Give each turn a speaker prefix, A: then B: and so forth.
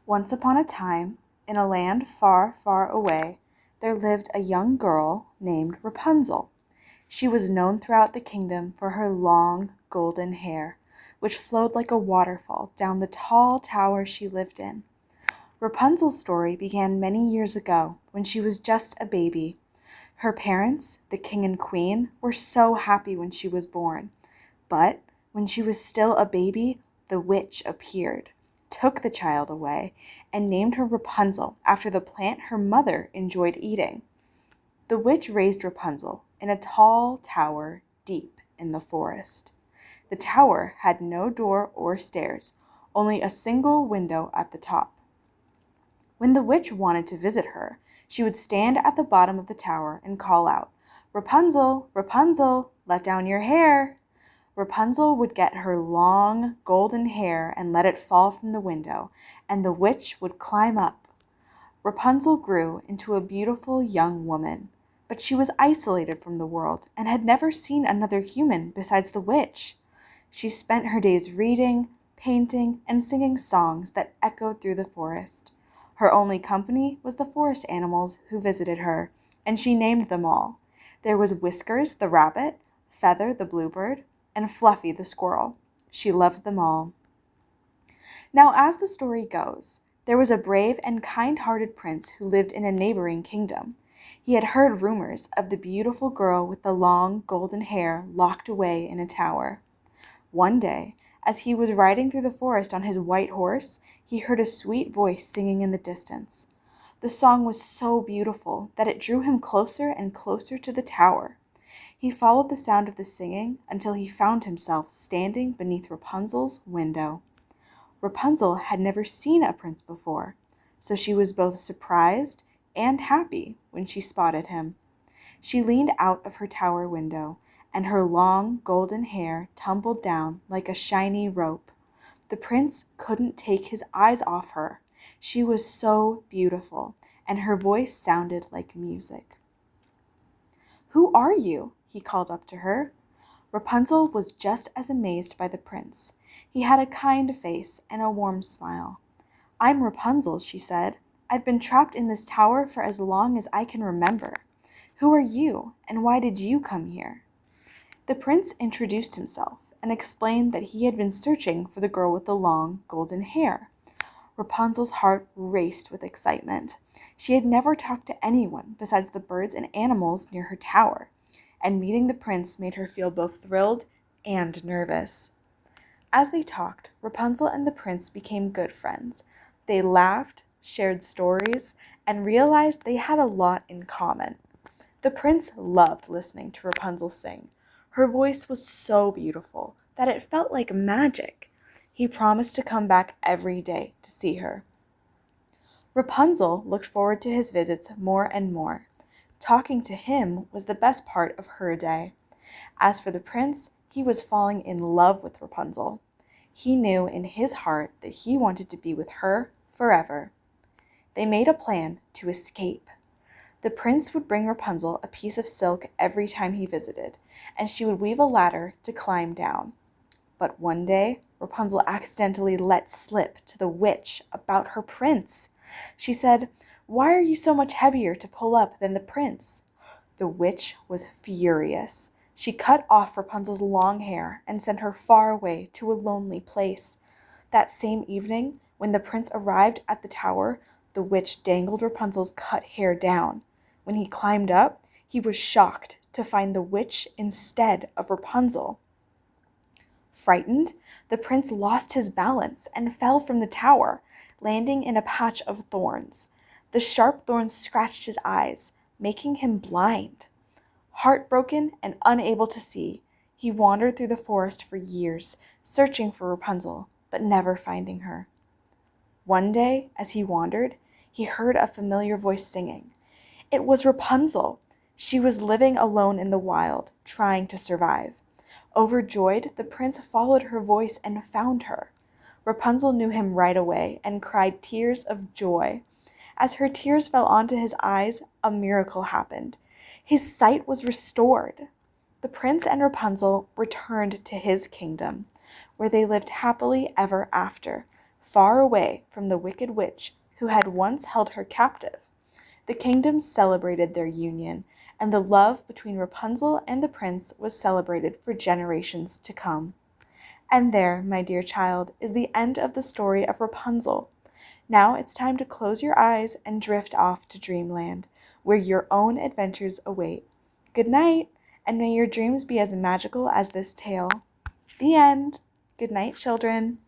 A: Once upon a time, in a land far, far away, there lived a young girl named Rapunzel. She was known throughout the kingdom for her long golden hair, which flowed like a waterfall down the tall tower she lived in. Rapunzel's story began many years ago when she was just a baby. Her parents, the king and queen, were so happy when she was born. But when she was still a baby, the witch appeared, took the child away, and named her Rapunzel after the plant her mother enjoyed eating. The witch raised Rapunzel in a tall tower deep in the forest. The tower had no door or stairs, only a single window at the top. When the witch wanted to visit her, she would stand at the bottom of the tower and call out, "Rapunzel, Rapunzel, let down your hair." Rapunzel would get her long golden hair and let it fall from the window, and the witch would climb up. Rapunzel grew into a beautiful young woman, but she was isolated from the world and had never seen another human besides the witch. She spent her days reading, painting, and singing songs that echoed through the forest. Her only company was the forest animals who visited her, and she named them all. There was Whiskers the rabbit, Feather the bluebird, and Fluffy the squirrel. She loved them all. Now, as the story goes, there was a brave and kind-hearted prince who lived in a neighboring kingdom. He had heard rumors of the beautiful girl with the long golden hair locked away in a tower. One day, as he was riding through the forest on his white horse, he heard a sweet voice singing in the distance. The song was so beautiful that it drew him closer and closer to the tower. He followed the sound of the singing until he found himself standing beneath Rapunzel's window. Rapunzel had never seen a prince before, so she was both surprised and happy when she spotted him. She leaned out of her tower window, and her long golden hair tumbled down like a shiny rope. The prince couldn't take his eyes off her. She was so beautiful, and her voice sounded like music. "Who are you?" he called up to her. Rapunzel was just as amazed by the prince. He had a kind face and a warm smile. "I'm Rapunzel," she said. "I've been trapped in this tower for as long as I can remember. Who are you, and why did you come here?" The prince introduced himself and explained that he had been searching for the girl with the long golden hair. Rapunzel's heart raced with excitement. She had never talked to anyone besides the birds and animals near her tower, and meeting the prince made her feel both thrilled and nervous. As they talked, Rapunzel and the prince became good friends. They laughed, shared stories, and realized they had a lot in common. The prince loved listening to Rapunzel sing. Her voice was so beautiful that it felt like magic. He promised to come back every day to see her. Rapunzel looked forward to his visits more and more. Talking to him was the best part of her day. As for the prince, he was falling in love with Rapunzel. He knew in his heart that he wanted to be with her forever. They made a plan to escape. The prince would bring Rapunzel a piece of silk every time he visited, and she would weave a ladder to climb down. But one day, Rapunzel accidentally let slip to the witch about her prince. She said, "Why are you so much heavier to pull up than the prince?" The witch was furious. She cut off Rapunzel's long hair and sent her far away to a lonely place. That same evening, when the prince arrived at the tower, the witch dangled Rapunzel's cut hair down. When he climbed up, he was shocked to find the witch instead of Rapunzel. Frightened, the prince lost his balance and fell from the tower, landing in a patch of thorns. The sharp thorns scratched his eyes, making him blind. Heartbroken and unable to see, he wandered through the forest for years, searching for Rapunzel, but never finding her. One day, as he wandered, he heard a familiar voice singing. It was Rapunzel. She was living alone in the wild, trying to survive. Overjoyed, the prince followed her voice and found her. Rapunzel knew him right away and cried tears of joy. As her tears fell onto his eyes, a miracle happened. His sight was restored. The prince and Rapunzel returned to his kingdom, where they lived happily ever after, far away from the wicked witch who had once held her captive. The kingdoms celebrated their union, and the love between Rapunzel and the prince was celebrated for generations to come. And there, my dear child, is the end of the story of Rapunzel. Now it's time to close your eyes and drift off to dreamland, where your own adventures await. Good night, and may your dreams be as magical as this tale. The end. Good night, children.